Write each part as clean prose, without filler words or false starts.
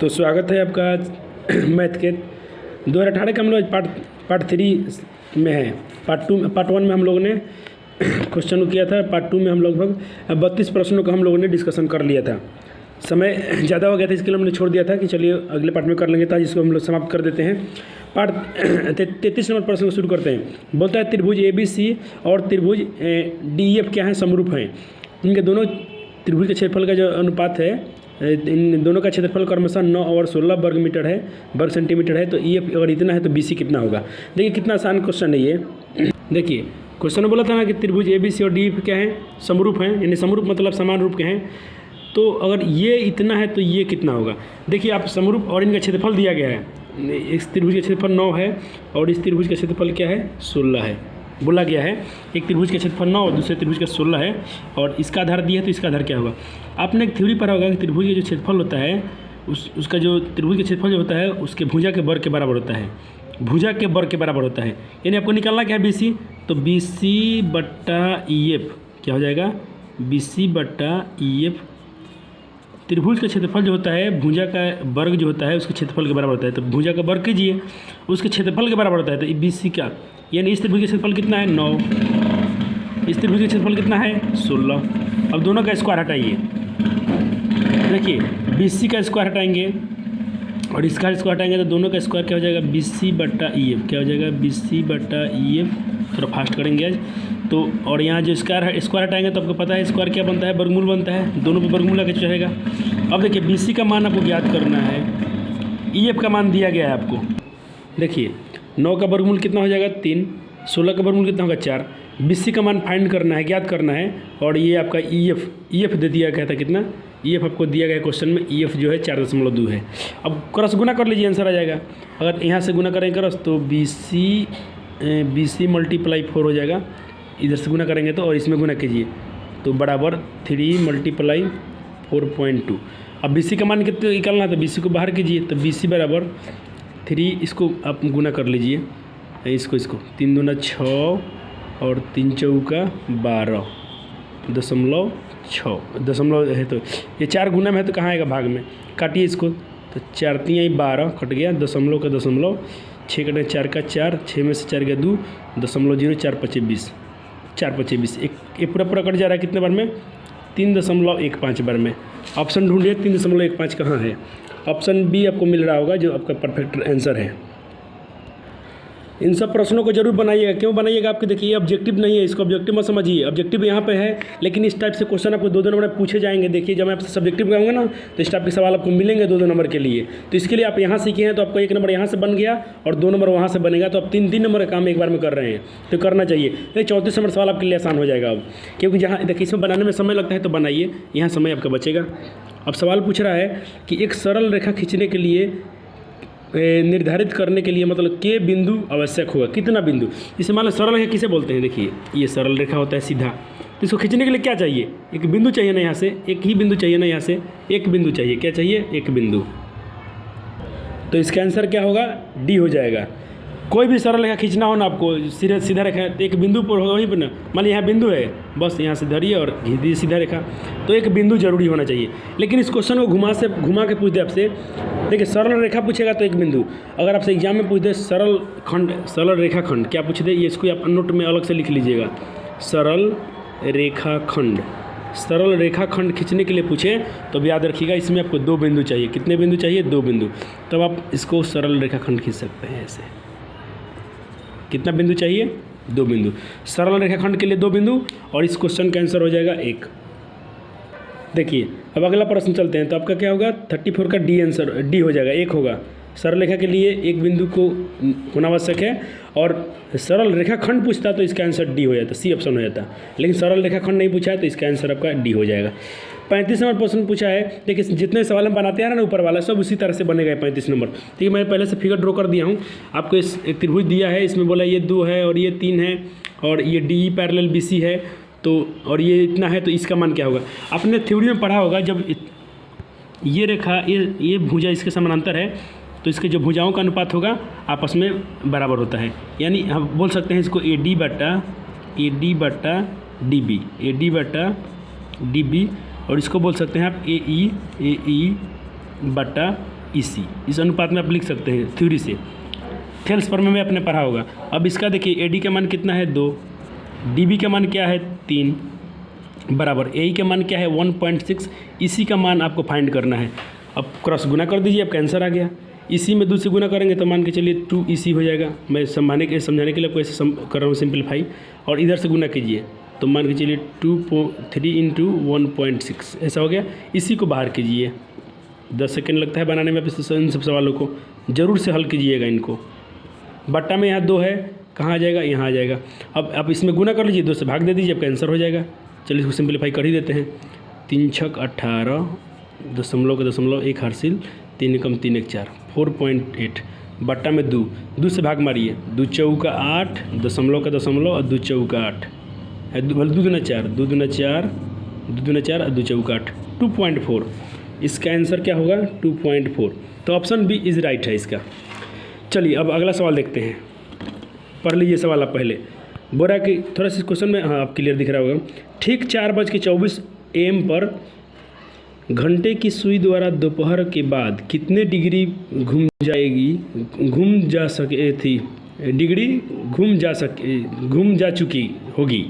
तो स्वागत है आपका मैथ के 2018 का हम लोग पार्ट 3 में है। पार्ट 1 में हम लोगों ने क्वेश्चन किया था। पार्ट 2 में हम लगभग 32 प्रश्नों का हम लोगों ने डिस्कशन कर लिया था। समय ज़्यादा हो गया था, इसके लिए हमने छोड़ दिया था कि चलिए अगले पार्ट में कर लेंगे था, जिसको हम लोग समाप्त कर देते हैं। पार्ट 33 नंबर प्रश्न को शुरू करते हैं। बोलता है त्रिभुज ABC और त्रिभुज DEF क्या है, समरूप हैं। इनके दोनों त्रिभुज के क्षेत्रफल का जो अनुपात है, इन दोनों का क्षेत्रफल क्रमशः 9 और 16 वर्ग सेंटीमीटर है। तो EF अगर इतना है तो BC कितना होगा। देखिए कितना आसान क्वेश्चन है ये। देखिए क्वेश्चन में बोला था ना कि त्रिभुज ABC और DEF क्या है, समरूप हैं, यानी समरूप मतलब समान रूप के हैं। तो अगर ये इतना है तो ये कितना होगा। देखिए आप समरूप और इनका क्षेत्रफल दिया गया है। इस त्रिभुज का क्षेत्रफल 9 है और इस त्रिभुज का क्षेत्रफल क्या है, 16 है। बोला गया है एक त्रिभुज का क्षेत्रफल 9 और दूसरे त्रिभुज का 16 है और इसका आधार दिया है, तो इसका आधार क्या होगा। आपने एक थ्योरी पढ़ा होगा कि त्रिभुज का जो क्षेत्रफल होता है उसका जो त्रिभुज का क्षेत्रफल जो होता है उसके भुजा के वर्ग के बराबर होता है। भुजा के वर्ग के बराबर होता है, यानी आपको निकालना क्या है BC। तो BC बट्टा EF क्या हो जाएगा, BC बट्टा EF। त्रिभुज का क्षेत्रफल जो होता है भुजा का वर्ग जो होता है उसके क्षेत्रफल के बराबर होता है। तो भुजा का वर्ग कीजिए, उसके क्षेत्रफल के बराबर होता है। तो BC का यानी इस त्रिभुज का क्षेत्रफल कितना है, 9। इस त्रिभुज का क्षेत्रफल कितना है, 16। अब दोनों का स्क्वायर हटाइए। देखिए BC का स्क्वायर हटाएंगे और इसका स्क्वायर हटाएंगे तो दोनों का स्क्वायर क्या हो जाएगा, BC बट्टा EF क्या हो जाएगा, BC बट्टा EF। थोड़ा फास्ट करेंगे आज तो। और यहाँ जो स्क्वायर हटाएंगे तो आपको पता है स्क्वायर क्या बनता है, वर्गमूल बनता है। दोनों पे वर्गमूल आके रहेगा। अब देखिए BC का मान आपको ज्ञात करना है, EF का मान दिया गया है आपको। देखिए 9 का वर्गमूल कितना हो जाएगा, 3। 16 का वर्गमूल कितना होगा, 4। BC का मान फाइंड करना है, ज्ञात करना है। और ये आपका EF दे दिया गया था कितना, EF आपको दिया गया क्वेश्चन में। EF जो है 4.2 है। अब क्रॉस गुना कर लीजिए, आंसर आ जाएगा। अगर यहाँ से गुना करें क्रॉस तो BC मल्टीप्लाई 4 हो जाएगा। इधर से गुना करेंगे तो, और इसमें गुना कीजिए तो बराबर 3 मल्टीप्लाई 4.2। अब BC का मान कितने निकालना है तो BC को बाहर कीजिए। तो BC बराबर 3, इसको आप गुना कर लीजिए, इसको 3 दूना 6 और 3 चौका 12.6 दशमलव है। तो ये 4 गुना में है तो कहाँ आएगा, भाग में। काटिए इसको तो 4 3 12 कट गया, दशमलव का दशमलव, 6 कटे 4 का 4, 6 में से 4 गया 2, 0.0 4 5 20, 4 5 20। ये पूरा कट जा रहा है कितने बार में, 3.15 बार में। ऑप्शन ढूंढिए 3.15 कहाँ है। ऑप्शन B आपको मिल रहा होगा जो आपका परफेक्ट आंसर है। इन सब प्रश्नों को जरूर बनाइएगा। क्यों बनाइएगा, आपके देखिए ऑब्जेक्टिव नहीं है, इसको ऑब्जेक्टिव मत समझिए। ऑब्जेक्टिव यहाँ पे है, लेकिन इस टाइप से क्वेश्चन आपको 2-2 नंबर में पूछे जाएंगे। देखिए जब मैं आपसे सब्जेक्टिव कहूँगा ना तो इस टाइप के सवाल आपको मिलेंगे 2-2 नंबर के लिए। तो इसके लिए आप यहाँ सीखे हैं तो आपको 1 नंबर यहाँ से बन गया और 2 नंबर वहाँ से बनेगा। तो आप 3-3 नंबर का काम एक बार में कर रहे हैं, तो करना चाहिए। तो 34 नंबर सवाल आपके लिए आसान हो जाएगा अब, क्योंकि जहाँ देखिए इसमें बनाने में समय लगता है तो बनाइए, यहाँ समय आपका बचेगा। अब सवाल पूछ रहा है कि एक सरल रेखा खींचने के लिए निर्धारित करने के लिए मतलब के बिंदु आवश्यक होगा, कितना बिंदु। इसे मान लो सरल रेखा किसे बोलते हैं। देखिए ये सरल रेखा होता है सीधा, तो इसको खींचने के लिए क्या चाहिए, एक बिंदु चाहिए ना, यहाँ से एक ही बिंदु चाहिए ना, यहाँ से एक बिंदु चाहिए। क्या चाहिए, एक बिंदु। तो इसका आंसर क्या होगा, D हो जाएगा। कोई भी सरल रेखा खींचना हो ना आपको, सीधा रेखा एक बिंदु पर होगा, वहीं पर ना। मान लीजिए यहाँ बिंदु है, बस यहाँ से धरिए और खींच दीजिए सीधा रेखा। तो एक बिंदु जरूरी होना चाहिए। लेकिन इस क्वेश्चन को घुमा के पूछ दे आपसे, देखिए सरल रेखा पूछेगा तो एक बिंदु। अगर आपसे एग्जाम में पूछ दे सरल रेखा खंड क्या पूछ दे, ये इसको आप नोट में अलग से लिख लीजिएगा। सरल रेखा खंड खींचने के लिए पूछे तो याद रखिएगा इसमें आपको 2 बिंदु चाहिए। कितने बिंदु चाहिए, 2 बिंदु। तब आप इसको सरल रेखा खंड खींच सकते हैं ऐसे। कितना बिंदु चाहिए, 2 बिंदु। सरल रेखाखंड के लिए 2 बिंदु और इस क्वेश्चन का आंसर हो जाएगा 1। देखिए अब अगला प्रश्न चलते हैं। तो आपका क्या होगा, 34 का D हो जाएगा, 1 होगा। सरल रेखा के लिए एक बिंदु को होना आवश्यक है और सरल रेखाखंड पूछता तो इसका आंसर D हो जाता, C ऑप्शन हो जाता। लेकिन सरल रेखाखंड नहीं पूछा है तो इसका आंसर आपका D हो जाएगा। 35 नंबर प्रश्न पूछा है। देखिए जितने सवाल हम बनाते हैं ना ऊपर वाला, सब उसी तरह से बनेगा 35 नंबर। ठीक है, मैंने पहले से फिगर ड्रॉ कर दिया हूँ आपको। एक त्रिभुज दिया है, इसमें बोला ये 2 है और ये 3 है और ये DE पैरेलल BC है, तो और ये इतना है, तो इसका मान क्या होगा। आपने थ्योरी में पढ़ा होगा जब ये रेखा ये भुजा इसके समानांतर है तो इसके जो भुजाओं का अनुपात होगा आपस में बराबर होता है। यानी हम बोल सकते हैं इसको AD बट्टा DB, और इसको बोल सकते हैं आप AE बट्टा EC, इस अनुपात में आप लिख सकते हैं थ्योरी से, थेल्स पर में आपने पढ़ा होगा। अब इसका देखिए AD का मान कितना है 2, DB का मान क्या है 3 बराबर AE का मान क्या है 1.6, EC का मान आपको फाइंड करना है। अब क्रॉस गुना कर दीजिए, आपका आंसर आ गया। EC में 2 से गुना करेंगे तो मान के चलिए 2 EC हो जाएगा। मैं समझाने के लिए आपको ऐसे कर रहा हूँ सिंपलीफाई, और इधर से गुना कीजिए तो मान के चलिए 3 इंटू 1.6 ऐसा हो गया। इसी को बाहर कीजिए, 10 सेकेंड लगता है बनाने में। इन सब सवालों को ज़रूर से हल कीजिएगा इनको। बट्टा में यहाँ 2 है, कहाँ आ जाएगा, यहाँ आ जाएगा। अब आप इसमें गुना कर लीजिए, 2 से भाग दे दीजिए, आपका आंसर हो जाएगा। चलिए इसको सिंपलीफाई कर ही देते हैं। 3 छक 18, दशमलव का दशमलव 1 हासिल, 3 एकम 3 1 4, 4.8 बट्टा में 2 से भाग मारिए, 2 चौका 8, दशमलव का दशमलव और 2 चौका 8, 2 दूना 4, 2 दूना 4, 2 दूना 4 और 2 चौका 8, 2.4। इसका आंसर क्या होगा 2.4। तो ऑप्शन बी इज़ राइट है इसका। चलिए अब अगला सवाल देखते हैं, पढ़ लीजिए सवाल आप पहले। बोल रहा कि थोड़ा सा क्वेश्चन में, हाँ आप क्लियर दिख रहा होगा। ठीक 4:24 AM पर घंटे की सुई द्वारा दोपहर के बाद कितने डिग्री घूम जा चुकी होगी,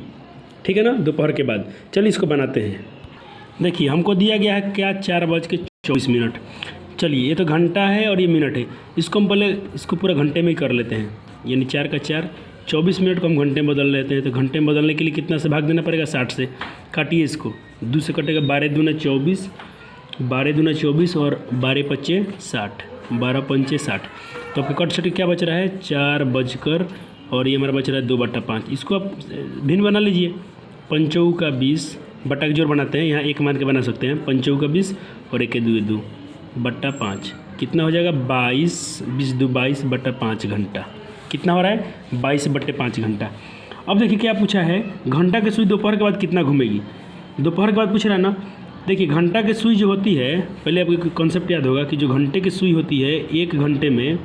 ठीक है ना, दोपहर के बाद। चलिए इसको बनाते हैं। देखिए हमको दिया गया है क्या 4:24। चलिए ये तो घंटा है और ये मिनट है, इसको हम पहले इसको पूरा घंटे में ही कर लेते हैं, यानी 4 का 4, 24 मिनट को हम घंटे में बदल लेते हैं। तो घंटे में बदलने के लिए कितना से भाग देना पड़ेगा 60 से। काटिए इसको, 2 से कटेगा 12 दूना 24, 12 दूना 24 और 12 पच्चे 60, 12 पंचे 60। तो आपके कट छट क्या बच रहा है 4 बजकर, और ये हमारा बच रहा है 2/5। इसको आप भिन्न बना लीजिए, 5 का 20 बट्टा के जोड़ बनाते हैं, यहाँ 1 मान के बना सकते हैं। 5 का 20 और 1 2 2 बट्टा 5 कितना हो जाएगा 22, 20 2 22/5 घंटा। कितना हो रहा है 22/5 घंटा। अब देखिए क्या पूछा है, घंटा की सुई दोपहर के बाद कितना घूमेगी। दोपहर के बाद पूछ रहा है ना। देखिए घंटा की सुई जो होती है, पहले आपको कॉन्सेप्ट याद होगा कि जो घंटे की सुई होती है 1 घंटे में,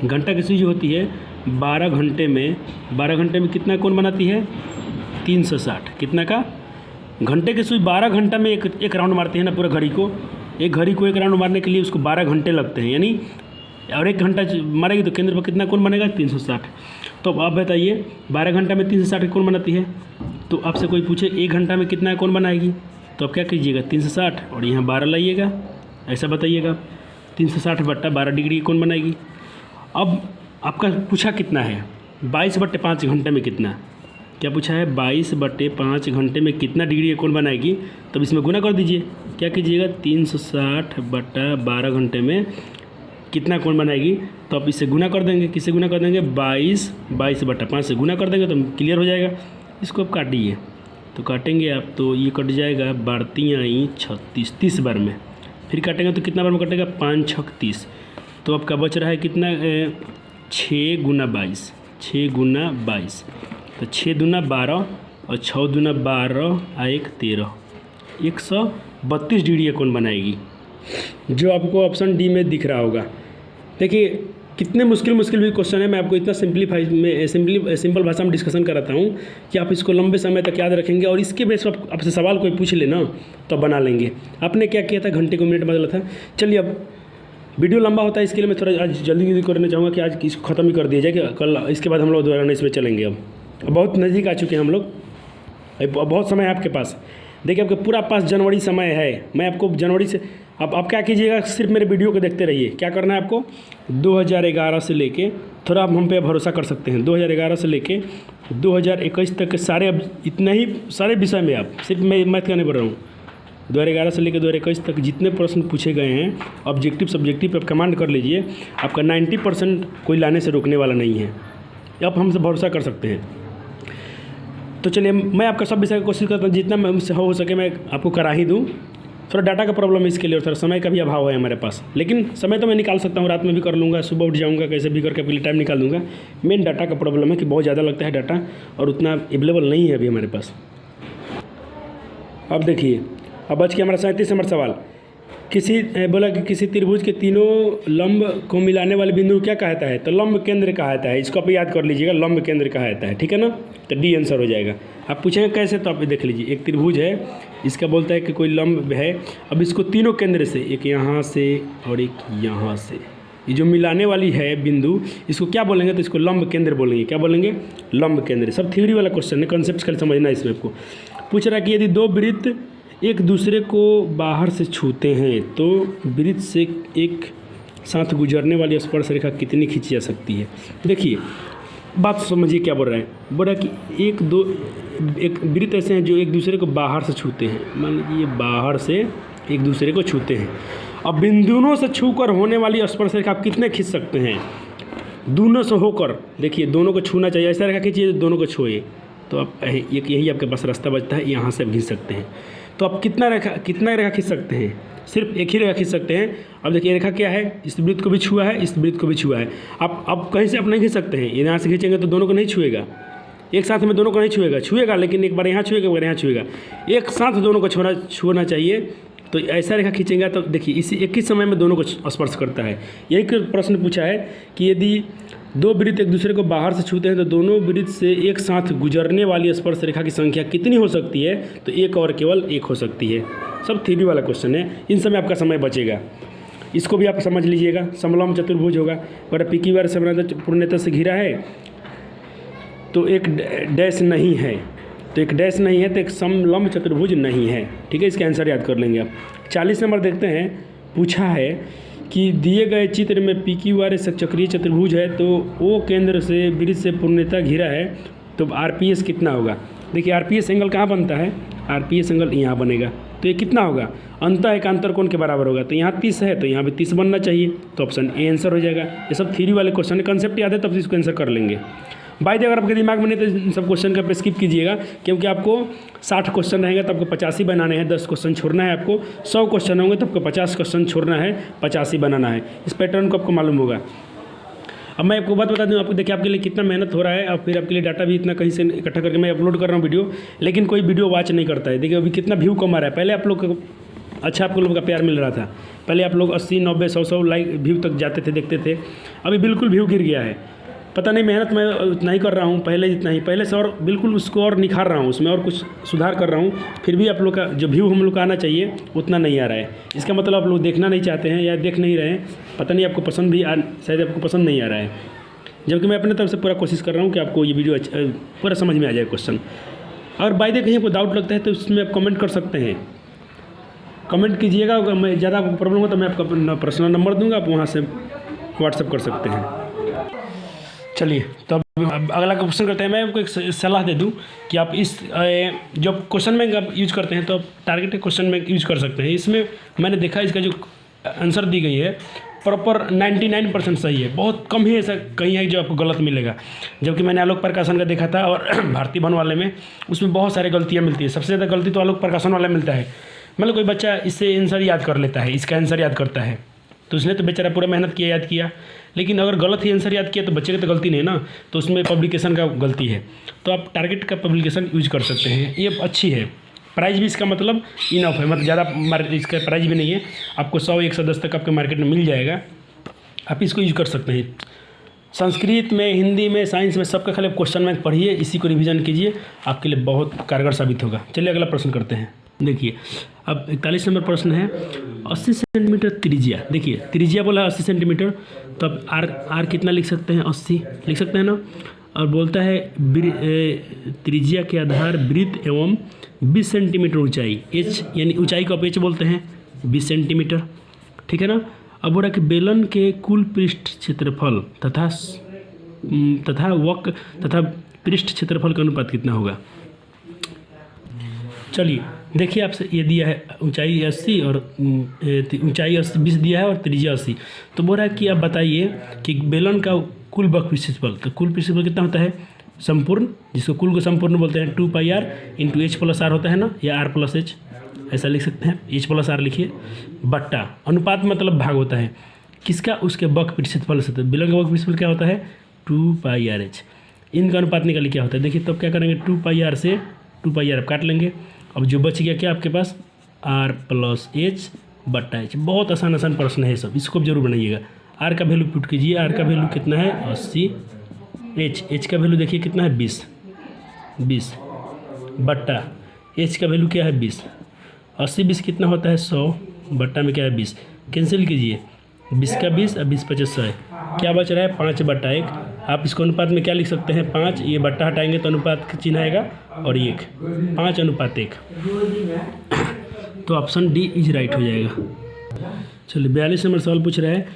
घंटा की सुई जो होती है 12 घंटे में कितना कोण बनाती है 360। कितना का घंटे की सुई 12 घंटा में एक राउंड मारती है ना पूरा घड़ी को। एक घड़ी को एक राउंड मारने के लिए उसको 12 घंटे लगते हैं, यानी और 1 घंटा मारेगी तो केंद्र पर कितना कोण बनेगा 360। तो अब आप बताइए 12 घंटा में 360 कोण बनाती है। तो आपसे कोई पूछे 1 घंटा में कितना कोण बनाएगी, तो आप क्या कीजिएगा 360 और यहाँ 12 लाइएगा, ऐसा बताइएगा 360/12 डिग्री कोण बनाएगी। अब आपका पूछा कितना है 22/5 घंटे में कितना, क्या पूछा है 22/5 घंटे में कितना डिग्री कोण बनाएगी। तब इसमें गुना कर दीजिए, क्या कीजिएगा 360/12 घंटे में कितना कोण बनाएगी। तो आप इससे गुना कर देंगे, किससे गुना कर देंगे 22/5 से गुना कर देंगे तो क्लियर हो जाएगा। इसको आप काटिए, तो काटेंगे आप तो ये कट जाएगा 12 36, 30 बार में। फिर काटेंगे तो कितना बार में कटेगा 5 6 30। तो आपका बच रहा है कितना 6 गुना 22, 6 गुना 22, तो 6 दूना 12 और 6 दूना 12 और 1 13, 132 डिग्री कोण बनाएगी, जो आपको ऑप्शन डी में दिख रहा होगा। देखिए कितने मुश्किल भी क्वेश्चन है, मैं आपको इतना सिंपल भाषा में डिस्कशन कराता हूँ कि आप इसको लंबे समय तक याद रखेंगे, और इसके बेस पर आपसे सवाल कोई पूछ लेना तो बना लेंगे। आपने क्या किया था घंटे को मिनट बदला था। चलिए अब वीडियो लंबा होता है, इसके लिए मैं थोड़ा आज जल्दी करना चाहूँगा कि आज इसको ख़त्म ही कर दिया जाए, कि कल इसके बाद हम लोग दोबारा इसमें चलेंगे। अब बहुत नज़दीक आ चुके हैं हम लोग, बहुत समय है आपके पास। देखिए आपके पूरा पास जनवरी समय है, मैं आपको जनवरी से अब आप क्या कीजिएगा सिर्फ मेरे वीडियो को देखते रहिए। क्या करना है आपको 2011 से लेके, थोड़ा आप हम पे भरोसा कर सकते हैं, 2011 से लेके 2021 तक के सारे, अब इतना ही सारे विषय में आप सिर्फ मैं मैथ का नहीं बोल रहा हूँ, 2011 से लेकर 2021 तक जितने प्रश्न पूछे गए हैं ऑब्जेक्टिव सब्जेक्टिव आप कमांड कर लीजिए, आपका 90% कोई लाने से रोकने वाला नहीं है, आप हमसे भरोसा कर सकते हैं। तो चलिए मैं आपका सब विषय की कोशिश करता हूँ जितना मुझसे हो सके मैं आपको करा ही दूँ। थोड़ा डाटा का प्रॉब्लम है इसके लिए, और थोड़ा समय का भी अभाव है हमारे पास, लेकिन समय तो मैं निकाल सकता हूँ, रात में भी कर लूँगा, सुबह उठ जाऊँगा, कैसे भी करके अपने टाइम निकाल दूँगा। मेन डाटा का प्रॉब्लम है कि बहुत ज़्यादा लगता है डाटा, और उतना अवेलेबल नहीं है अभी हमारे पास। अब देखिए अब बच के हमारा 37 नंबर सवाल, बोला कि किसी त्रिभुज के तीनों लंब को मिलाने वाले बिंदु क्या कहता है, तो लंब केंद्र कहता है। इसको आप याद कर लीजिएगा, लंब केंद्र कहता है, ठीक है ना। तो डी आंसर हो जाएगा। आप पूछेंगे कैसे, तो आप देख लीजिए, एक त्रिभुज है, इसका बोलता है कि कोई लंब है। अब इसको तीनों केंद्र से, एक यहाँ से और एक यहाँ से, ये जो मिलाने वाली है बिंदु, इसको क्या बोलेंगे? तो इसको लंब केंद्र बोलेंगे। क्या बोलेंगे? लंब केंद्र। सब थ्योरी वाला क्वेश्चन है, कॉन्सेप्ट खाली समझना है इसमें आपको। पूछ रहा है कि यदि दो वृत्त एक दूसरे को बाहर से छूते हैं तो वृत्त से एक साथ गुजरने वाली स्पर्श रेखा कितनी खींची जा सकती है। देखिए बात समझिए क्या बोल रहा है। बोल रहा है कि एक वृत्त ऐसे हैं जो एक दूसरे को बाहर से छूते हैं। मान लीजिए ये बाहर से एक दूसरे को छूते हैं। अब बिंदुओं से छूकर होने वाली स्पर्श रेखा आप कितने खींच सकते हैं? दोनों से होकर, देखिए दोनों को छूना चाहिए, ऐसा रेखा खींचिए दोनों को छूए, तो आप यही आपके पास रास्ता बचता है, यहाँ से आप खींच सकते हैं। तो आप कितना रेखा खींच सकते हैं? सिर्फ एक ही रेखा खींच सकते हैं। अब देखिए रेखा क्या है, इस वृत्त को भी छुआ है, इस वृत्त को भी छुआ है। अब कहीं से आप नहीं खींच सकते हैं, यहाँ से खींचेंगे तो दोनों को नहीं छुएगा, एक साथ में दोनों को नहीं छुएगा, लेकिन एक बार यहाँ छुएगा, एक बार यहाँ छुएगा, एक साथ दोनों को छूना चाहिए। तो ऐसा रेखा खींचेंगे तो देखिए इसी एक ही समय में दोनों को स्पर्श करता है। यही प्रश्न पूछा है कि यदि दो वृत्त एक दूसरे को बाहर से छूते हैं तो दोनों वृत्त से एक साथ गुजरने वाली स्पर्श रेखा की संख्या कितनी हो सकती है? तो एक और केवल एक हो सकती है। सब थ्योरी वाला क्वेश्चन है, इन समय आपका समय बचेगा। इसको भी आप समझ लीजिएगा। समलंब चतुर्भुज होगा, अगर PQR पूर्णतः से घिरा है तो एक डैश नहीं है, तो एक समलंब चतुर्भुज नहीं है। ठीक है, इसका आंसर याद कर लेंगे आप। 40 नंबर देखते हैं। पूछा है कि दिए गए चित्र में PQR एक चक्रीय चतुर्भुज है तो O केंद्र से वृत्त से पूर्णतः घिरा है, तो RPS कितना होगा? देखिए RPS एंगल कहाँ बनता है? RPS एंगल यहाँ बनेगा, तो ये कितना होगा? अंतः एकांतर कोण के बराबर होगा। तो यहाँ 30 है तो यहाँ भी 30 बनना चाहिए, तो ऑप्शन ए आंसर हो जाएगा। ये सब थ्योरी वाले क्वेश्चन है, कंसेप्ट याद है तब इसको आंसर कर लेंगे। बाय द वे अगर आपके दिमाग में नहीं तो इन सब क्वेश्चन का स्किप कीजिएगा, क्योंकि आपको 60 क्वेश्चन रहेंगे तो आपको 85 बनाने हैं, 10 क्वेश्चन छोड़ना है। आपको 100 क्वेश्चन होंगे तो आपको 50 क्वेश्चन छोड़ना है, 85 बनाना है। इस पैटर्न को आपको मालूम होगा। अब मैं आपको बात बता दूं, आपको देखिए आपके लिए कितना मेहनत हो रहा है, और फिर आपके लिए डाटा भी इतना कहीं से इकट्ठा करके मैं अपलोड कर रहा हूँ वीडियो, लेकिन कोई वीडियो वॉच नहीं करता है। देखिए अभी कितना व्यू कम आ रहा है। पहले आप लोग अच्छा आपको लोगों का प्यार मिल रहा था, पहले आप लोग 80, 90, 100 लाइक व्यू तक जाते थे, देखते थे। अभी बिल्कुल व्यू गिर गया है। पता नहीं, मेहनत मैं उतना ही कर रहा हूँ पहले जितना ही, पहले से और बिल्कुल उसको और निखार रहा हूँ, उसमें और कुछ सुधार कर रहा हूँ, फिर भी आप लोग का जो व्यू हम लोग का आना चाहिए उतना नहीं आ रहा है। इसका मतलब आप लोग देखना नहीं चाहते हैं या देख नहीं रहे हैं, पता नहीं आपको पसंद भी शायद आपको पसंद नहीं आ रहा है, जबकि मैं अपने तरफ से पूरा कोशिश कर रहा हूँ कि आपको ये वीडियो पूरा समझ में आ जाए क्वेश्चन। अगर बाय द कहीं आपको डाउट लगता है तो उसमें आप कमेंट कर सकते हैं, कमेंट कीजिएगा। अगर मैं ज़्यादा प्रॉब्लम हो तो मैं आपका पर्सनल नंबर दूंगा, आप वहाँ से व्हाट्सएप कर सकते हैं। चलिए तो अब अगला क्वेश्चन करते हैं। मैं आपको एक सलाह दे दूं कि आप इस जो क्वेश्चन बैंक आप यूज करते हैं तो आप टारगेटेड क्वेश्चन बैंक यूज कर सकते हैं। इसमें मैंने देखा इसका जो आंसर दी गई है प्रॉपर 99% सही है, बहुत कम ही ऐसा कहीं है जो आपको गलत मिलेगा। जबकि मैंने आलोक प्रकाशन का देखा था और भारतीय भवन वाले में, उसमें बहुत सारी गलतियाँ मिलती है। सबसे ज़्यादा गलती तो आलोक प्रकाशन वाला मिलता है। मतलब कोई बच्चा इससे आंसर याद कर लेता है, इसका आंसर याद करता है, तो उसने तो बेचारा पूरा मेहनत किया, याद किया, लेकिन अगर गलत ही आंसर याद किया तो बच्चे की तो गलती नहीं है ना, तो उसमें पब्लिकेशन का गलती है। तो आप टारगेट का पब्लिकेशन यूज कर सकते हैं, ये अच्छी है। प्राइस भी इसका मतलब इनफ है, मतलब ज़्यादा इसका प्राइस भी नहीं है, आपको 100, 110 तक आपके मार्केट में मिल जाएगा, आप इसको यूज कर सकते हैं। संस्कृत में, हिंदी में, साइंस में, सबका खाली क्वेश्चन बैंक पढ़िए, इसी को रिवीजन कीजिए, आपके लिए बहुत कारगर साबित होगा। चलिए अगला प्रश्न करते हैं। देखिए अब 41 नंबर प्रश्न है। 80 सेंटीमीटर त्रिज्या, देखिए त्रिज्या बोला 80 सेंटीमीटर, तो अब आर कितना लिख सकते हैं? 80 लिख सकते हैं ना। और बोलता है त्रिज्या के आधार वृत्त एवं 20 सेंटीमीटर ऊंचाई, एच यानी ऊंचाई को आप एच बोलते हैं, 20 सेंटीमीटर, ठीक है ना। अब बोला कि बेलन के कुल पृष्ठ क्षेत्रफल तथा पृष्ठ क्षेत्रफल का अनुपात कितना होगा। चलिए देखिए, आपसे ये दिया है ऊंचाई 80 और ऊंचाई 20 दिया है और त्रिज्या 80, तो बोल रहा है कि आप बताइए कि बेलन का कुल वक्र पृष्ठफल, तो कुल पृष्ठफल कितना होता है? संपूर्ण, जिसको कुल को संपूर्ण बोलते हैं, 2πr into H plus are होता है ना, या आर प्लस एच, ऐसा लिख सकते हैं, एच प्लस आर लिखिए, बट्टा अनुपात मतलब भाग होता है किसका? उसके वक्र पृष्ठफल से। तो बेलन का वक्र पृष्ठफल क्या होता है? 2πrh। इनका अनुपात निकालिए क्या होता है। देखिए तब क्या करेंगे, 2πr से 2πr काट लेंगे। अब जो बच गया क्या आपके पास? r प्लस एच बट्टा एच। बहुत आसान प्रश्न है सब, इसको जरूर बनाइएगा। r का वैल्यू पुट कीजिए, r का वैल्यू कितना है? 80। h का वैल्यू देखिए कितना है? 20 बट्टा h का वैल्यू क्या है? 20। 80 20 कितना होता है 100 बट्टा में क्या है 20, कैंसिल कीजिए 20 का 20 और 20 50 100 है, क्या बच रहा है 5/1। आप इसको अनुपात में क्या लिख सकते हैं 5, ये बट्टा हटाएंगे तो अनुपात का चिन्ह आएगा और 1, 5:1। तो ऑप्शन डी इज राइट हो जाएगा। चलिए 42 नंबर सवाल पूछ रहा है,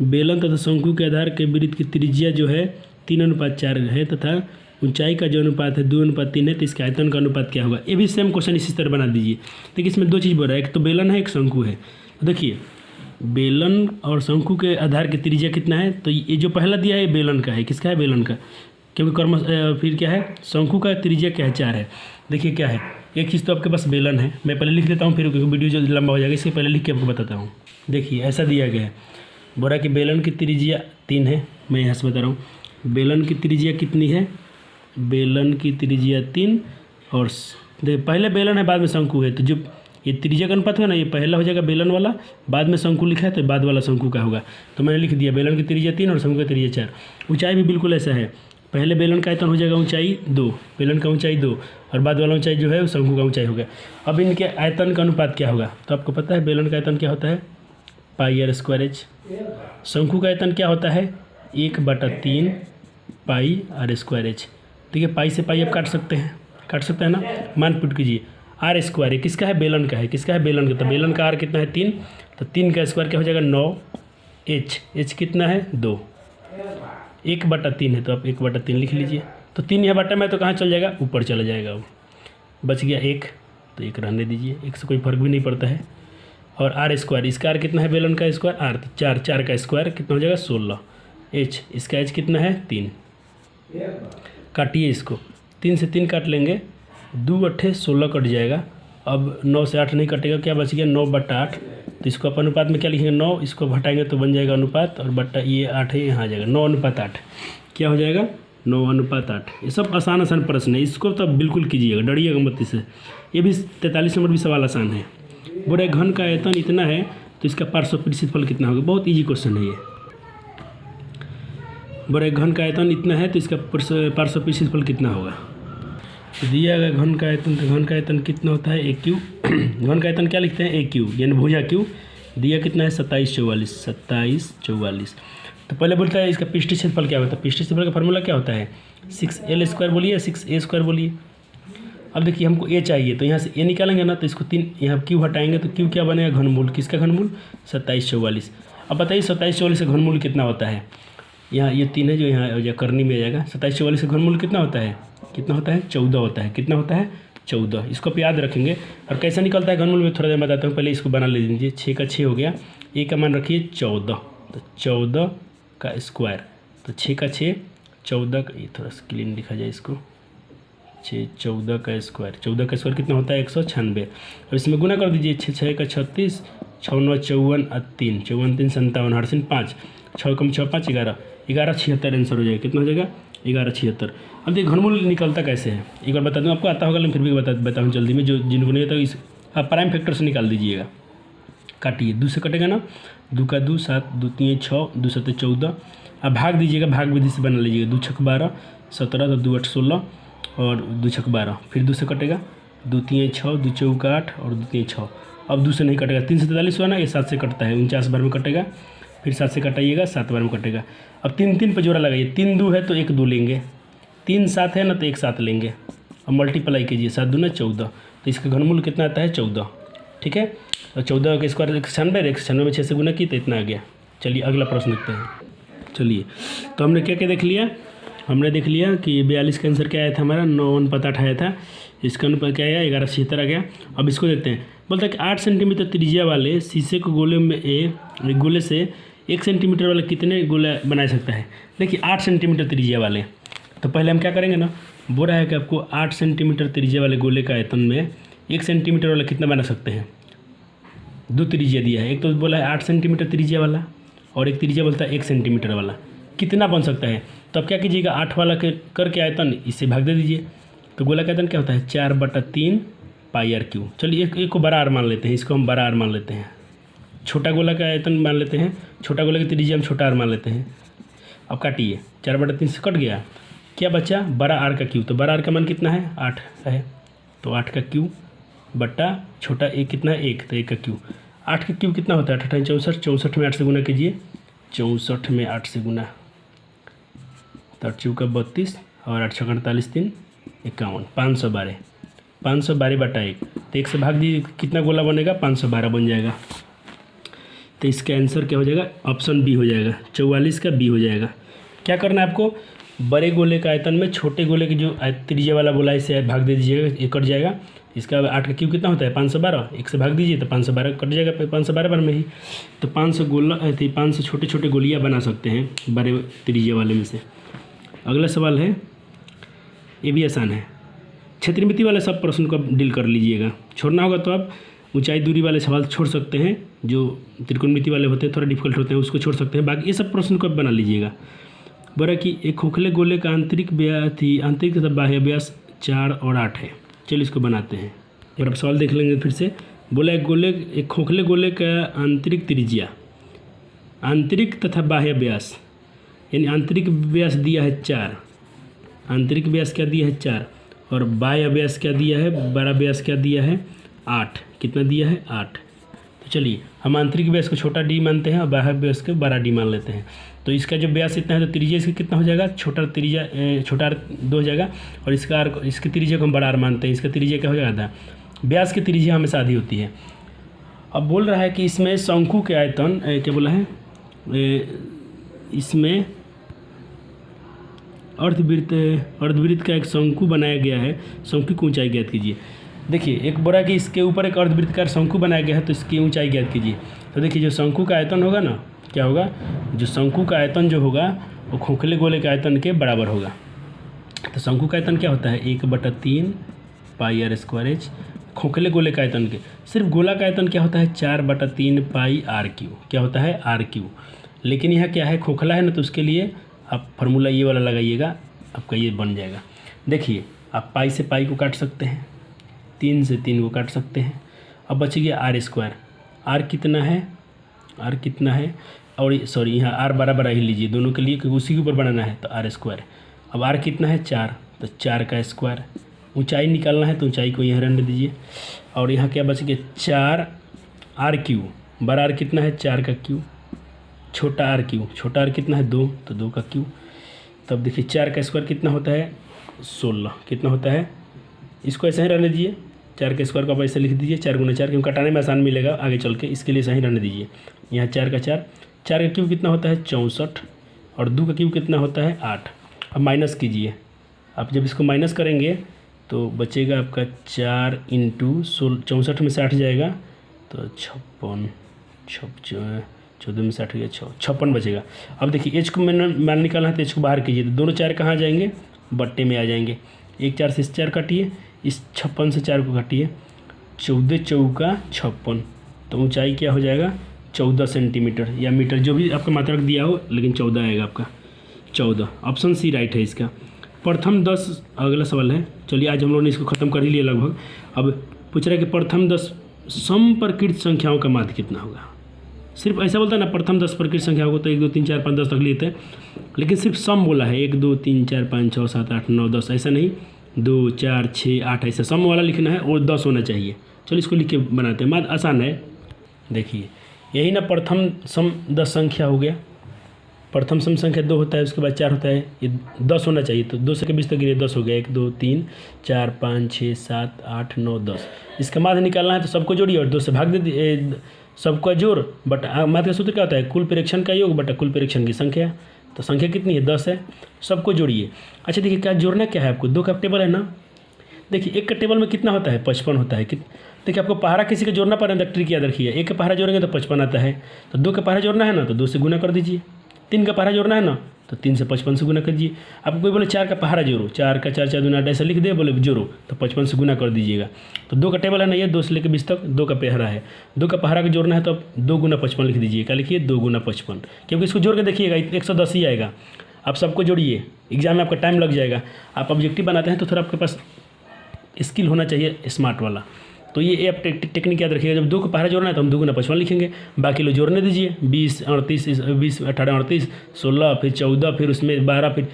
बेलन तथा शंकु के आधार के वृत्त की त्रिज्या जो है 3:4 है तथा ऊंचाई का जो अनुपात है 2:3 है, तो इसके आयतन का अनुपात क्या होगा। ये भी सेम क्वेश्चन इसी तरह बना दीजिए। देखिए इसमें दो चीज़ बोल रहा है, एक तो बेलन है एक शंकु है। तो देखिए बेलन और शंकु के आधार की त्रिज्या कितना है, तो ये जो पहला दिया है बेलन का है, किसका है बेलन का, क्योंकि फिर क्या है शंकु का त्रिज्या क्या है 4 है। देखिए क्या है, एक चीज़ तो आपके पास बेलन है, मैं पहले लिख देता हूँ फिर क्योंकि वीडियो जो लंबा हो जाएगा इससे पहले लिख के आपको बताता हूँ। देखिए ऐसा दिया गया है, बोला कि बेलन की त्रिज्या 3 है, मैं यहाँ से बता रहा हूँ बेलन की त्रिज्या कितनी है, बेलन की त्रिज्या 3 और पहले बेलन है बाद में शंकु है, तो जो ये त्रिज्या का अनुपात है ना ये पहला हो जाएगा बेलन वाला, बाद में शंकु लिखा है तो बाद वाला शंकु का होगा। तो मैंने लिख दिया बेलन की त्रिज्या 3 और शंकु की त्रिज्या 4। ऊंचाई भी बिल्कुल ऐसा है, पहले बेलन का आयतन हो जाएगा ऊंचाई 2, बेलन का ऊंचाई 2 और बाद वाला ऊंचाई जो है वो शंकु का ऊंचाई हो गया। अब इनके आयतन का अनुपात क्या होगा, तो आपको पता है बेलन का आयतन क्या होता है πr²। शंकु का आयतन क्या होता है 1/3 πr²। देखिए पाई से पाई आप काट सकते हैं ना, मान पुट कीजिए r²। ये किसका है बेलन का है, किसका है बेलन का, तो बेलन का r कितना है 3, तो 3 का स्क्वायर क्या हो जाएगा 9, h कितना है 2, 1/3 है तो आप 1/3 लिख लीजिए। तो 3 यहाँ बट्टा में तो कहाँ चल जाएगा ऊपर चला जाएगा, वो बच गया 1, तो 1 रहने दीजिए, 1 से कोई फर्क भी नहीं पड़ता है। और r², इसका r कितना है बेलन का स्क्वायर r, तो 4 का स्क्वायर कितना हो जाएगा 16, h इसका h कितना है 3। काटिए इसको, 3 से 3 काट लेंगे, 2 8 16 कट जाएगा। अब 9 से 8 नहीं कटेगा, क्या बच गया 9/8। तो इसको आप अनुपात में क्या लिखेंगे 9, इसको घटाएंगे तो बन जाएगा अनुपात और बट्टा ये 8 है यहाँ आ जाएगा 9:8। क्या हो जाएगा 9:8। ये सब आसान प्रश्न है, इसको तो बिल्कुल कीजिएगा, डरिएगा मत इससे। ये भी 43 नंबर भी सवाल आसान है। बोले घन का आयतन इतना है तो इसका पार्श्व क्षेत्रफल कितना होगा, बहुत ईजी क्वेश्चन है ये। बोले घन का आयतन इतना है तो इसका पार्श्व क्षेत्रफल कितना होगा। तो दिया गया घन का आयतन, तो घन का आयतन कितना होता है AQ। घन का आयतन क्या लिखते हैं AQ यानी भुजा Q। दिया कितना है 2744। तो पहले बोलता है इसका पृष्ठीय क्षेत्रफल क्या होता है, पृष्ठीय क्षेत्रफल का फार्मूला क्या होता है 6L² बोलिए 6A² बोलिए। अब देखिए हमको A चाहिए, तो यहाँ से A निकालेंगे ना, तो इसको 3 यहाँ Q हटाएंगे तो Q क्या बनेगा घनमूल, किसका घनमूल 2744। अब बताइए 2744 का घनमूल कितना होता है, यहाँ ये 3 है जो यहाँ करनी में आ जाएगा। 2744 का घनमूल कितना होता है 14 होता है, कितना होता है 14। इसको आप याद रखेंगे। और कैसे निकलता है घनमूल में थोड़ा देर बताता हूँ, पहले इसको बना ले लीजिए। 6 का 6 हो गया, A का मान रखिए 14, तो 14 का स्क्वायर, तो 6 का 6 14 का, ये थोड़ा सा क्लीन लिखा जाए इसको, 6 14 का स्क्वायर, 14 का स्क्वायर कितना होता है 196। और इसमें गुना कर दीजिए, 6 का 36, 6 9 54 और 3 54 3 57 8 5, 6 कम 6 5 11, 1176 आंसर हो जाएगा। कितना हो जाएगा 1176। अब देखिए घनमूल निकलता कैसे है, एक बार बता दूँ, आपको आता होगा लेकिन फिर भी बताऊँ जल्दी में, जो जिनको नहीं आता इस आप प्राइम फैक्टर से निकाल दीजिएगा। काटिए, 2 से कटेगा ना, 2 का 2 7, 2 3 6, 2 7 14। अब भाग दीजिएगा, भाग विधि से बना लीजिएगा, 2 6 12 17, तो 2 8 16 और 2 6 12, फिर 2 से कटेगा, 2 3 6, 2 4 8 और 2 3 6। अब 2 से नहीं कटेगा, 3 से 43 हुआ ना, ये 7 से कटता है, 49 बार में कटेगा, फिर 7 से कटाइएगा, 7 बार में कटेगा। अब 3 3 पर जोड़ा लगाइए, 3 2 है तो 1 2 लेंगे, 3 7 है ना तो 1 7 लेंगे। अब मल्टीप्लाई कीजिए, 7 2 14, तो इसका घनमूल कितना आता है 14। ठीक है, और 14 का स्क्वायर 196, 196 में 6 से गुना की तो इतना आ गया। चलिए अगला प्रश्न देखते हैं। चलिए तो हमने क्या क्या देख लिया, हमने देख लिया कि 42 का आंसर क्या आया था हमारा 9:8 आया था, इसका अनुपात क्या आया 1176 आ गया। अब इसको देखते हैं, बोलता है कि 8 सेंटीमीटर त्रिज्या वाले शीशे को गोले से 1 सेंटीमीटर वाला कितने गोले बना सकता है। देखिए 8 सेंटीमीटर त्रिज्या वाले, तो पहले हम क्या करेंगे ना, बोल रहा है कि आपको 8 सेंटीमीटर त्रिज्या वाले गोले का आयतन में 1 सेंटीमीटर वाला कितना बना सकते हैं। 2 त्रिज्या दिया है, एक तो बोला है 8 सेंटीमीटर त्रिज्या वाला और एक त्रिज्या बोलता है 1 सेंटीमीटर वाला, कितना बन सकता है। तो अब क्या कीजिएगा, 8 वाला करके आयतन इससे भाग दे दीजिए, तो गोला का आयतन क्या होता है 4/3 πr²। चलिए एक को बड़ा आर मान लेते हैं, इसको हम बड़ा आर मान लेते हैं, छोटा गोला का आयतन मान लेते हैं, छोटा गोला की त्रिज्या हम छोटा आर मान लेते हैं। अब काटिए, 4/3 से कट गया, क्या बचा बड़ा आर का क्यू, तो बड़ा आर का मान कितना है 8 है, तो 8 का क्यू बट्टा छोटा ए कितना है 1, तो 1 का क्यूब। 8 का क्यूब कितना होता है 8 × 64, 64 में 8 से गुना कीजिए, 64 में 8 से गुना, तो 8 चौका 32 और 8 छक्का 48, 3 51, 512, 512 बटा 1, तो 1 से भाग दीजिए कितना गोला बनेगा 512 बन जाएगा। तो इसका आंसर क्या हो जाएगा, ऑप्शन बी हो जाएगा, 44 का बी हो जाएगा। क्या करना है आपको, बड़े गोले का आयतन में छोटे गोले के जो त्रिज्या वाला गोला इसे भाग दे दीजिएगा, ये कट जाएगा। इसका 8 का क्यूब कितना होता है 512, 1 से भाग दीजिए तो 512 कट जाएगा, 512 बार में ही। तो 500 गोला 500 छोटे छोटे गोलियाँ बना सकते हैं बड़े त्रिज्या वाले में से। अगला सवाल है, ये भी आसान है, क्षेत्रमिति वाले सब प्रश्न को आप डील कर लीजिएगा। छोड़ना होगा तो आप ऊंचाई दूरी वाले सवाल छोड़ सकते हैं, जो त्रिकोणमिति वाले होते हैं थोड़ा डिफिकल्ट होते हैं उसको छोड़ सकते हैं, बाकी ये सब प्रश्न को आप बना लीजिएगा। बोला कि एक खोखले गोले का आंतरिक तथा बाह्य व्यास 4 और 8 है। चलिए इसको बनाते हैं, एक बार सवाल देख लेंगे फिर से। बोला एक खोखले गोले का आंतरिक त्रिज्या, आंतरिक तथा बाह्य व्यास, यानी आंतरिक व्यास दिया है 4, आंतरिक व्यास क्या दिया है 4, और बाह्य व्यास क्या दिया है, बड़ा व्यास क्या दिया है 8, कितना दिया है 8। तो चलिए हम आंतरिक व्यास को छोटा डी मानते हैं और बाह्य व्यास को बड़ा डी मान लेते हैं। तो इसका जो व्यास इतना है तो त्रिज्या इसका कितना हो जाएगा, छोटा R 2 हो जाएगा, और इसकी त्रिज्या को हम बड़ा R मानते हैं, इसका त्रिज्या क्या हो जाएगा, व्यास की त्रिज्या हमेशा आधी होती है। अब बोल रहा है कि इसमें शंकु के आयतन क्या बोला है, इसमें अर्धवृत्त का एक शंकु बनाया गया है, शंकु की ऊंचाई ज्ञात कीजिए। देखिए एक बोला कि इसके ऊपर एक अर्धवृत्ताकार शंकु बनाया गया है, तो इसकी ऊंचाई ज्ञात कीजिए। तो देखिए जो शंकु का आयतन होगा ना, क्या होगा, जो शंकु का आयतन जो होगा वो खोखले गोले के आयतन के बराबर होगा। तो शंकु का आयतन क्या होता है 1/3 πr²h, खोखले गोले का आयतन के, सिर्फ गोला का आयतन क्या होता है 4/3 πr³, क्या होता है r³। लेकिन यह क्या है, खोखला है ना, तो उसके लिए आप फार्मूला ये वाला लगाइएगा, आपका ये बन जाएगा। देखिए आप पाई से पाई को काट सकते हैं, 3 से 3 को काट सकते हैं, अब बच गया r²। r कितना है, और सॉरी यहाँ r बराबर ही लीजिए दोनों के लिए, क्योंकि उसी के ऊपर बनाना है, तो r²। अब r कितना है 4, तो 4 का स्क्वायर। ऊंचाई निकालना है तो ऊंचाई को यहाँ रहने दीजिए, और यहाँ क्या बच गया 4r³, बड़ा r कितना है 4 का क्यूब, छोटा r कितना है 2, तो 2 का क्यूब। तब देखिए 4 का स्क्वायर कितना होता है 16, कितना होता है, इसको ऐसे ही रहने दीजिए, 4 के स्क्वायर को आप ऐसे लिख दीजिए, 4 × 4, क्योंकि कटाने में आसान मिलेगा आगे चल के, इसके लिए सही रहने दीजिए। यहाँ 4 का 4, 4 का क्यूब कितना होता है 64, और 2 का क्यूब कितना होता है 8। अब माइनस कीजिए, आप जब इसको माइनस करेंगे तो बचेगा आपका 4 × 64 में से 8 जाएगा तो 56, 14 में से 8 गया 56 बचेगा। अब देखिए एच को मान निकालना है तो एच को बाहर कीजिए, तो दोनों 4 कहाँ जाएंगे, बट्टे में आ जाएंगे। 1 4 से 4 काटिए, इस 56 से 4 को काटिए, 14 चौका 56, तो ऊंचाई क्या हो जाएगा 14 सेंटीमीटर या मीटर, जो भी आपका मात्रक दिया हो, लेकिन 14 आएगा आपका, 14। ऑप्शन सी राइट है इसका। प्रथम 10 अगला सवाल है। चलिए आज हम लोगों ने इसको ख़त्म कर ही लिया लगभग। अब पूछ रहा है कि प्रथम 10 समप्रकृत संख्याओं का माध्य कितना होगा। सिर्फ ऐसा बोलता है ना, प्रथम 10 प्रकृत संख्या होगा तो 1 2 3 4 5 10 तक लेते हैं, लेकिन सिर्फ सम बोला है 1 2 3 4 5 6 7 8 9 10, ऐसा नहीं 2 4 6 8, ऐसा सम वाला लिखना है और 10 होना चाहिए। चलो इसको लिख के बनाते हैं, माध्य आसान है। देखिए यही ना प्रथम सम 10 संख्या हो गया, प्रथम सम संख्या 2 होता है, उसके बाद 4 होता है, ये 10 होना चाहिए, तो 2 से के 20 तक गिरे 10 हो गया, 1 2 3 4 5 6 7 8 9 10। इसका माध्य निकालना है तो सबको जोड़िए और 2 से भाग दे, सबका जोड़ बट माध्य का सूत्र क्या होता है, कुल प्रेक्षण का योग बटा कुल प्रेक्षण की संख्या। तो संख्या कितनी है 10 है, सबको जोड़िए। अच्छा देखिए क्या जोड़ना क्या है आपको, 2 का टेबल है ना, देखिए 1 का टेबल में कितना होता है 55 होता है। देखिए आपको पहाड़ा किसी का जोड़ना पड़ेगा, ट्रिक याद रखिए, 1 का पहाड़ा जोड़ेंगे तो 55 आता है, तो 2 का पहाड़ा जोड़ना है ना तो 2 से गुना कर दीजिए, 3 का पहाड़ा जोड़ना है ना तो 3 से 55 से गुना कीजिए। आपको कोई बोले 4 का पहाड़ा जोड़ो, 4 का 4 4 दूना 8 ऐसा लिख दे, बोले जोड़ो तो 55 से गुना कर दीजिएगा। तो 2 का टेबल है ना, ये 2 से लेकर 20 तक 2 का पहाड़ा है, 2 का पहाड़ा का जोड़ना है तो आप 2 × 55 लिख दीजिए, क्या लिखिए 2 × 55, क्योंकि इसको जोड़ के देखिएगा 110 ही आएगा। आप सबको जोड़िए, एग्जाम में आपका टाइम लग जाएगा। आप ऑब्जेक्टिव बनाते हैं तो थोड़ा आपके पास स्किल होना चाहिए स्मार्ट वाला, तो ये आप टेक्निक याद रखिएगा। जब 2 का पहाड़ा जोड़ना है तो हम 2 × 55 लिखेंगे, बाकी लोग जोड़ने दीजिए, 20 38 20 18 38 16 फिर 14 फिर उसमें 12 फिर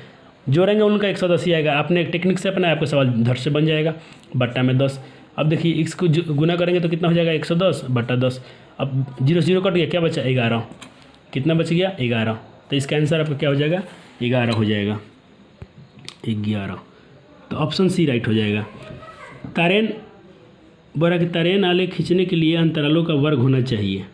जोड़ेंगे, उनका 110 ही आएगा। आपने एक टेक्निक से अपना आपका सवाल धड़ से बन जाएगा। बट्टा में 10, अब देखिए x को गुना करेंगे तो कितना हो जाएगा 110/10। अब 0 0 कट गया, क्या बचा 11। कितना बच गया 11। तो इसका आंसर आपका क्या हो जाएगा 11 हो जाएगा, 11। तो ऑप्शन सी राइट हो जाएगा। तारेन बोला कि तारेन आले खींचने के लिए अंतरालों का वर्ग होना चाहिए।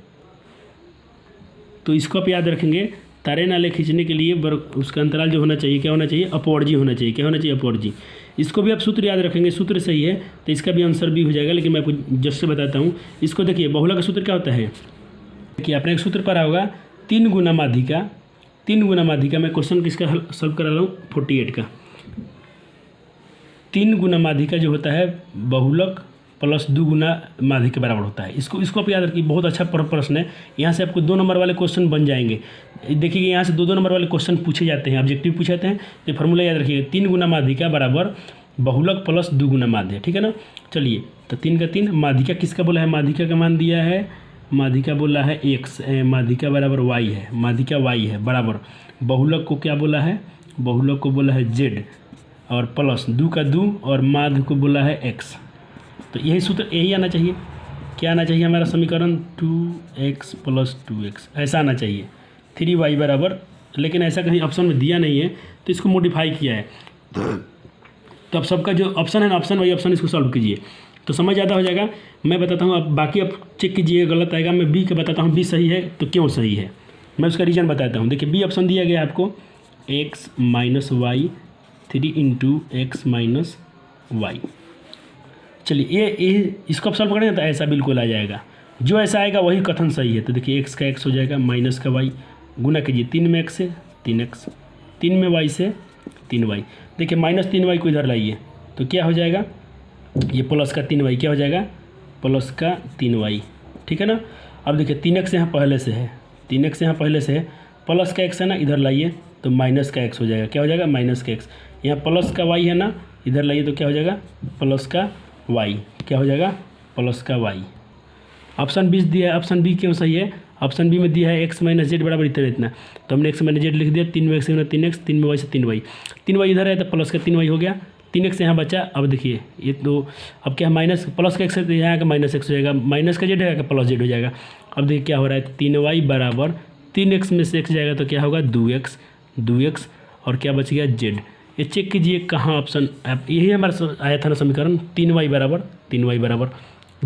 तो इसको आप याद रखेंगे, तारेन आले खींचने के लिए वर्ग उसका अंतराल जो होना चाहिए क्या होना चाहिए, अपवर्जी होना चाहिए। क्या होना चाहिए, अपवर्जी। इसको भी आप सूत्र याद रखेंगे, सूत्र सही है तो इसका भी आंसर भी हो जाएगा। लेकिन मैं आपको जस्ट से बताता हूँ। इसको देखिए, बहुलक का सूत्र क्या होता है, देखिए आपने एक सूत्र पढ़ा होगा 3 गुना माध्यिका। 3 गुना माध्यिका, मैं क्वेश्चन किसका सॉल्व करा रहा हूँ 48 का। 3 गुना माध्यिका जो होता है बहुलक प्लस 2 गुना माध्यिका के बराबर होता है। इसको आप याद रखिए, बहुत अच्छा प्रश्न है। यहाँ से आपको 2 नंबर वाले क्वेश्चन बन जाएंगे। देखिए यहाँ से 2 नंबर वाले क्वेश्चन पूछे जाते हैं, ऑब्जेक्टिव पूछे जाते हैं। तो फार्मूला याद रखिए, 3 गुना माध्यिका बराबर बहुलक प्लस 2 गुना माध्य, ठीक है ना। चलिए, तो 3 का 3, माध्यिका किसका बोला है, माध्यिका का मान दिया है, माध्यिका बोला है x, माध्यिका बराबर y है, माध्यिका y है बराबर बहुलक को क्या बोला है, बहुलक को बोला है z, और प्लस 2 का 2 और माध्य को बोला है x। तो यही सूत्र, यही आना चाहिए। क्या आना चाहिए हमारा समीकरण, 2x + 2x ऐसा आना चाहिए। 3y बराबर, लेकिन ऐसा कहीं ऑप्शन में दिया नहीं है तो इसको मॉडिफाई किया है। तो अब सबका जो ऑप्शन है ना, ऑप्शन वही ऑप्शन, इसको सॉल्व कीजिए तो समझ ज़्यादा हो जाएगा। मैं बताता हूँ, अब बाकी आप चेक कीजिए, गलत आएगा। मैं बी का बताता हूँ, बी सही है तो क्यों सही है, मैं उसका रीज़न बताता हूँ। देखिए बी ऑप्शन दिया गया है आपको x - y 3 × x - y। चलिए ये इसको आप सॉल्व करेंगे तो ऐसा बिल्कुल आ जाएगा। जो ऐसा आएगा वही कथन सही है। तो देखिए x का x हो जाएगा, माइनस का y, गुना कीजिए 3 में x से 3x, 3 में y से 3y। देखिए -3y को इधर लाइए तो क्या हो जाएगा, ये प्लस का 3y क्या हो जाएगा, प्लस का 3y, ठीक है ना। अब देखिए 3x यहाँ पहले से है, 3x यहाँ पहले से है, प्लस का x है ना, इधर लाइए तो माइनस का x हो जाएगा। क्या हो जाएगा, माइनस का x। यहाँ प्लस का y है ना, इधर लाइए तो क्या हो जाएगा, प्लस का y। क्या हो जाएगा, प्लस का y। ऑप्शन बी दिया है, ऑप्शन बी क्यों सही है, ऑप्शन बी में दिया है x - z बराबर इतना, तो हमने x - z लिख दिया। 3 में x से 3x, 3 में y से 3y, 3y इधर है तो प्लस का 3y हो गया, 3x यहाँ बचा। अब देखिए ये तो अब क्या माइनस प्लस का x है तो यहाँ का -x हो जाएगा, माइनस का z है प्लस z हो जाएगा। अब देखिए क्या हो रहा है, 3y बराबर 3x में से x जाएगा तो क्या होगा 2x, और क्या बच गया z। ये चेक कीजिए कहाँ ऑप्शन, यही हमारा आया था ना समीकरण, 3y बराबर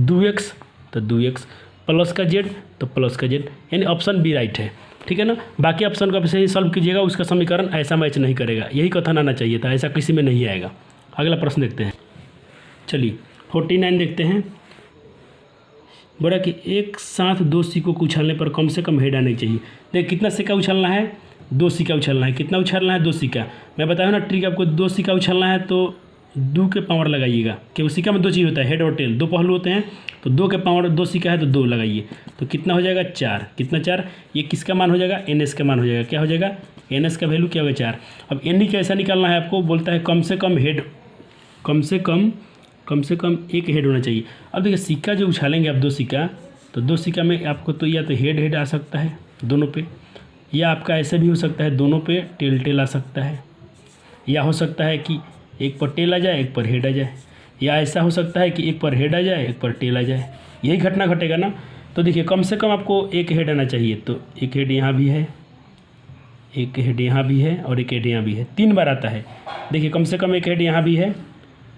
2x, तो 2x प्लस का z तो प्लस का z, यानी ऑप्शन बी राइट है, ठीक है ना। बाकी ऑप्शन को आप सही सॉल्व कीजिएगा, उसका समीकरण ऐसा मैच नहीं करेगा। यही कथन आना चाहिए था, ऐसा किसी में नहीं आएगा। अगला प्रश्न देखते हैं। चलिए 49 देखते हैं। बोला कि एक साथ 2 सिक्कों को उछालने पर कम से कम हेड आने चाहिए। देखिए कितना सिक्का उछालना है, 2 सिक्का उछालना है। कितना उछालना है, 2 सिक्का। मैं बताया ना ट्रिक आपको, 2 सिक्का उछालना है तो 2 के पावर लगाइएगा, कि उस सिक्का में 2 चीज़ होता है, हेड और टेल, 2 पहलू होते हैं। तो 2 के पावर, 2 सिक्का है तो 2 लगाइए, तो कितना हो जाएगा 4। कितना 4, ये किसका मान हो जाएगा, NS का मान हो जाएगा। क्या हो जाएगा, NS का वैल्यू क्या होगा 4। अब NE कैसा निकालना है आपको, बोलता है कम से कम हेड, कम से कम एक हेड होना चाहिए। अब देखिए सिक्का जो उछालेंगे आप 2 सिक्का, तो 2 सिक्का में आपको तो या तो हेड आ सकता है दोनों पे, या आपका ऐसे भी हो सकता है दोनों पे टेल आ सकता है, या हो सकता है कि एक पर टेल आ जाए एक पर हेड आ जाए, या ऐसा हो सकता है कि एक पर हेड आ जाए एक पर टेल आ जाए। यही घटना घटेगा ना। तो देखिए कम से कम आपको एक हेड आना चाहिए, तो एक हेड यहाँ भी है, एक हेड यहाँ भी है, और एक हेड यहाँ भी है, 3 बार आता है। देखिए कम से कम एक हेड यहाँ भी है,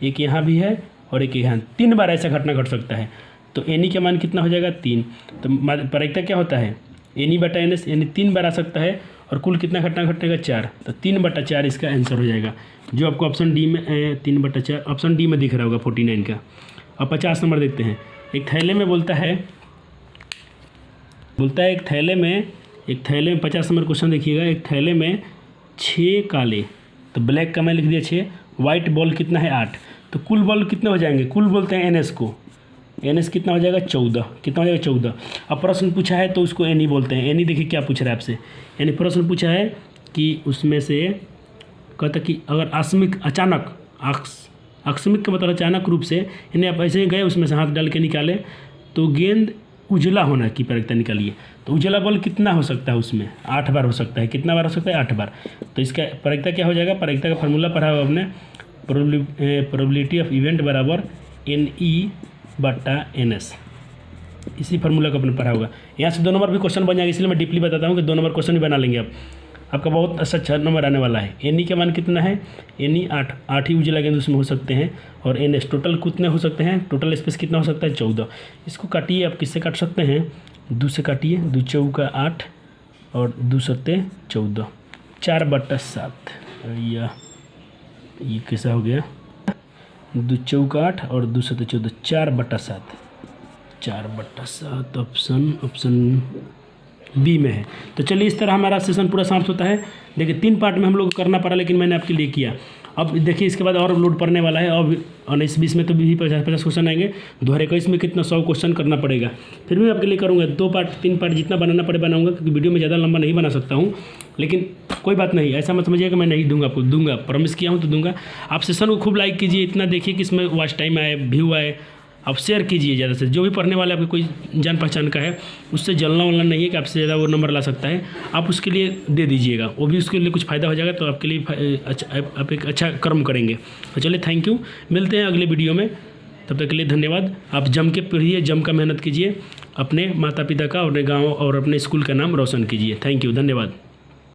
एक यहाँ भी है, और एक यहाँ, 3 बार ऐसा घटना घट सकता है। तो NE का मान कितना हो जाएगा 3। तो प्रायिकता क्या होता है, NE/NS, यानी 3 बार आ सकता है, और कुल कितना घटना घटेगा 4। तो 3/4 इसका आंसर हो जाएगा, जो आपको ऑप्शन डी में 3/4 ऑप्शन डी में दिख रहा होगा 49 का। अब 50 नंबर देखते हैं। एक थैले में बोलता है एक थैले में 50 नंबर क्वेश्चन देखिएगा। एक थैले में 6 काले, तो ब्लैक का मैं लिख दिया 6, वाइट बॉल कितना है 8, तो कुल बॉल कितने हो जाएंगे, कुल बोलते हैं NS को, NS कितना हो जाएगा 14। कितना हो जाएगा 14। अब प्रश्न पूछा है तो उसको NE बोलते हैं। NE देखिए क्या पूछ रहा है आपसे, यानी प्रश्न पूछा है कि उसमें से कहता कि अगर अचानक आकस्मिक का मतलब अचानक रूप से, यानी आप ऐसे ही गए उसमें से हाथ डाल के निकाले तो गेंद उजला होना की प्रायिकता निकालिए। तो उजला बॉल कितना हो सकता है, उसमें 8 बार हो सकता है। कितना बार हो सकता है, 8 बार। तो इसका प्रायिकता क्या हो जाएगा, प्रायिकता का फार्मूला पढ़ा हुआ आपने, प्रोबेबिलिटी ऑफ इवेंट बराबर NE/NS, इसी फार्मूला को अपने पढ़ा होगा। यहाँ से 2 नंबर भी क्वेश्चन बन जाएगा, इसलिए मैं डीपली बताता हूँ कि 2 नंबर क्वेश्चन भी बना लेंगे आप। आपका बहुत अच्छा नंबर आने वाला है। NE का मान कितना है? NE 8 ही उजला गेंद उसमें हो सकते हैं। और NS टोटल कितने हो सकते हैं? टोटल स्पेस कितना हो सकता है? 14। इसको काटिए, आप किससे काट सकते हैं? 2 से काटिए, 2 चौका 8 और 2 सत्ते 14, 4/7। या ये कैसा हो गया? 2 चौका 8 और 2 सत्ते 14, 4/7। 4/7 ऑप्शन बी में है। तो चलिए, इस तरह हमारा सेशन पूरा समाप्त होता है। देखिए 3 पार्ट में हम लोग करना पड़ा, लेकिन मैंने आपके लिए किया। अब देखिए इसके बाद और लोड पड़ने वाला है। अब 19-20 में तो भी 50 क्वेश्चन आएंगे। 2021 में कितना 100 क्वेश्चन करना पड़ेगा। फिर भी आपके लिए करूँगा 2 पार्ट 3 पार्ट जितना बनाना पड़े बनाऊँगा, क्योंकि वीडियो में ज़्यादा लंबा नहीं बना सकता हूँ। लेकिन कोई बात नहीं, ऐसा मत समझिए कि मैं नहीं दूंगा, आपको दूंगा, प्रॉमिस किया हूँ तो दूंगा। आप सेशन को खूब लाइक कीजिए, इतना देखिए कि इसमें वॉच टाइम आए, व्यू आए। आप शेयर कीजिए ज़्यादा से। जो भी पढ़ने वाले आपके कोई जान पहचान का है, उससे जलना वलना नहीं है कि आपसे ज़्यादा वो नंबर ला सकता है। आप उसके लिए दे दीजिएगा, वो भी उसके लिए कुछ फ़ायदा हो जाएगा, तो आपके लिए आप एक अच्छा कर्म करेंगे। तो चलिए, थैंक यू, मिलते हैं अगले वीडियो में। तब तक के लिए धन्यवाद। आप जम के पढ़िए, जम का मेहनत कीजिए, अपने माता पिता का, अपने गाँव और अपने स्कूल का नाम रोशन कीजिए। थैंक यू, धन्यवाद।